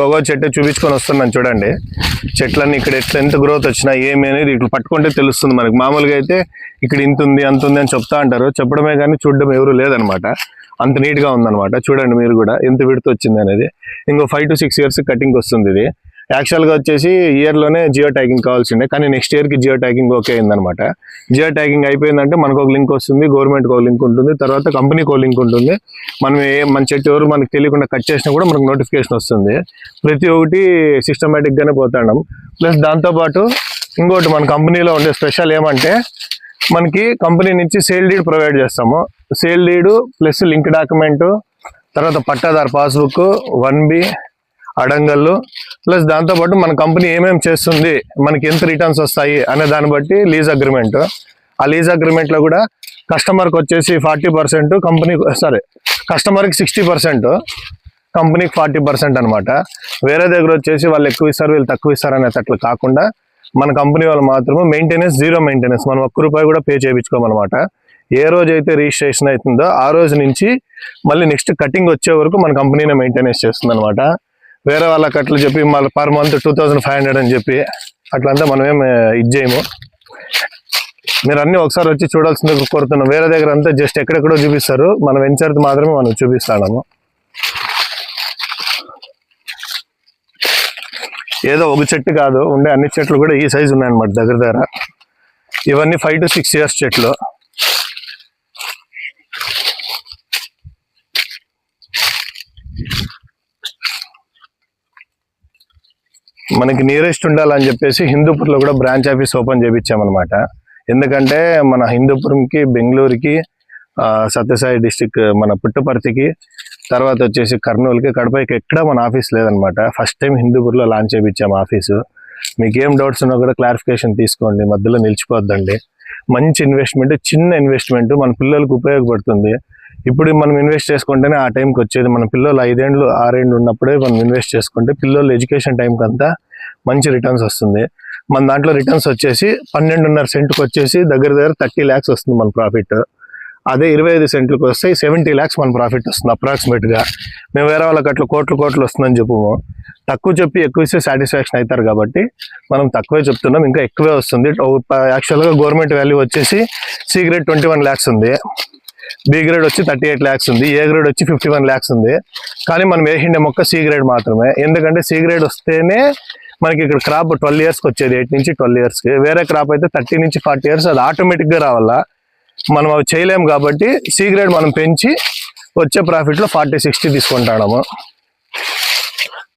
పొగో చెట్టు చూపించుకొని వస్తున్నాను చూడండి. చెట్లన్నీ ఇక్కడ ఎట్లా ఎంత గ్రోత్ వచ్చినా ఏమి అనేది ఇట్లా పట్టుకుంటే తెలుస్తుంది మనకి. మామూలుగా అయితే ఇక్కడ ఇంత ఉంది అంత ఉంది అని చెప్తా అంటారు, చెప్పడమే కానీ చూడడం ఎవరు లేదనమాట. అంత నీట్గా ఉందన్నమాట. చూడండి మీరు కూడా ఎంత విడత వచ్చింది అనేది. ఇంకో 5 to 6 years కటింగ్ వస్తుంది. ఇది యాక్చువల్గా వచ్చేసి ఇయర్లోనే జియో ట్యాగింగ్ కావాల్సిండే, కానీ నెక్స్ట్ ఇయర్కి జియో ట్యాగింగ్ ఓకే అయిందనమాట. జియో ట్యాగింగ్ అయిపోయిందంటే మనకు ఒక లింక్ వస్తుంది, గవర్నమెంట్కి ఒక లింక్ ఉంటుంది, తర్వాత కంపెనీకి ఒక లింక్ ఉంటుంది. మనం మన చెట్టు ఎవరు మనకు తెలియకుండా కట్ చేసినా కూడా మనకు నోటిఫికేషన్ వస్తుంది. ప్రతి ఒక్కటి సిస్టమేటిక్గానే పోతాం. ప్లస్ దాంతోపాటు ఇంకోటి మన కంపెనీలో ఉండే స్పెషల్ ఏమంటే మనకి కంపెనీ నుంచి సేల్ డీడ్ ప్రొవైడ్ చేస్తాము. Sale deed plus link document, తర్వాత పట్టాదారు పాస్బుక్, 1B అడంగళ్ళు, ప్లస్ దాంతోపాటు మన కంపెనీ ఏమేమి చేస్తుంది, మనకి ఎంత రిటర్న్స్ వస్తాయి అనే దాన్ని బట్టి లీజ్ అగ్రిమెంట్. ఆ లీజ్ అగ్రిమెంట్లో కూడా కస్టమర్కి వచ్చేసి 40%, కస్టమర్కి 60%, కంపెనీకి 40% అనమాట. వేరే దగ్గర వచ్చేసి వాళ్ళు ఎక్కువ ఇస్తారు వీళ్ళు తక్కువ ఇస్తారు అనేది అట్లా కాకుండా మన కంపెనీ వాళ్ళు మాత్రమే మెయింటెనెన్స్, జీరో మెయింటెనెన్స్, మనం ₹1 కూడా పే చేయించుకోమన్నమాట. ఏ రోజు అయితే రిజిస్ట్రేషన్ అవుతుందో ఆ రోజు నుంచి మళ్ళీ నెక్స్ట్ కటింగ్ వచ్చే వరకు మన కంపెనీనే మెయింటెనెన్స్ చేస్తుంది అనమాట. వేరే వాళ్ళకి అట్లా చెప్పి మళ్ళీ పర్ మంత్ 2500 అని చెప్పి అట్లంతా మనమేం ఇది చేయము. మీరు అన్నీ ఒకసారి వచ్చి చూడాల్సిందే కోరుతున్నాం. వేరే దగ్గర అంతా జస్ట్ ఎక్కడెక్కడో చూపిస్తారు, మనం వెంచర్ది మాత్రమే మనం చూపిస్తాము. ఏదో ఒక చెట్టు కాదు, ఉండే అన్ని చెట్లు కూడా ఈ సైజు ఉన్నాయన్నమాట దగ్గర. ఇవన్నీ 5 to 6 years చెట్లు. మనకి నియరెస్ట్ ఉండాలని చెప్పేసి హిందూపూర్లో కూడా బ్రాంచ్ ఆఫీస్ ఓపెన్ చేయించామన్నమాట. ఎందుకంటే మన హిందూపురంకి, బెంగళూరుకి, సత్యసాయి డిస్టిక్ మన పుట్టపర్తికి, తర్వాత వచ్చేసి కర్నూలుకి, కడపకి ఎక్కడ మన ఆఫీస్ లేదనమాట. ఫస్ట్ టైం హిందూపూర్లో లాంచ్ చేయించాము ఆఫీసు. మీకు ఏం డౌట్స్ ఉన్నా కూడా క్లారిఫికేషన్ తీసుకోండి, మధ్యలో నిలిచిపోద్దండి. మంచి ఇన్వెస్ట్మెంట్, చిన్న ఇన్వెస్ట్మెంట్, మన పిల్లలకు ఉపయోగపడుతుంది. ఇప్పుడు మనం ఇన్వెస్ట్ చేసుకుంటేనే ఆ టైంకి వచ్చేది. మన పిల్లలు 5 ఏళ్ళు 6 ఏళ్ళు ఉన్నప్పుడే మనం ఇన్వెస్ట్ చేసుకుంటే పిల్లలు ఎడ్యుకేషన్ టైంకి అంతా మంచి రిటర్న్స్ వస్తుంది. మన దాంట్లో రిటర్న్స్ వచ్చేసి 12.5 సెంట్కి వచ్చేసి దగ్గర 30 lakhs వస్తుంది మన ప్రాఫిట్. అదే 25 సెంట్లకు వస్తే 70 lakhs మన ప్రాఫిట్ వస్తుంది అప్రాక్సిమేట్గా. మేము వేరే వాళ్ళకి అట్లా కోట్లు వస్తుందని చెప్పము. తక్కువ చెప్పి ఎక్కువ ఇస్తే సాటిస్ఫాక్షన్ అవుతారు కాబట్టి మనం తక్కువే చెప్తున్నాం, ఇంకా ఎక్కువే వస్తుంది. యాక్చువల్గా గవర్నమెంట్ వాల్యూ వచ్చేసి C గ్రేడ్ 21 lakhs ఉంది, B గ్రేడ్ వచ్చి 38 lakhs ఉంది, A గ్రేడ్ వచ్చి 51 lakhs ఉంది. కానీ మనం వేసిండే మొక్క C గ్రేడ్ మాత్రమే. ఎందుకంటే C గ్రేడ్ వస్తేనే మనకి ఇక్కడ క్రాప్ 12 yearsకి వచ్చేది, 8 నుంచి 12 yearsకి. వేరే క్రాప్ అయితే 30 నుంచి 40 years, అది ఆటోమేటిక్గా రావాలా. మనం అవి చేయలేము కాబట్టి C గ్రేడ్ మనం పెంచి వచ్చే ప్రాఫిట్లో 40-60 తీసుకుంటాము.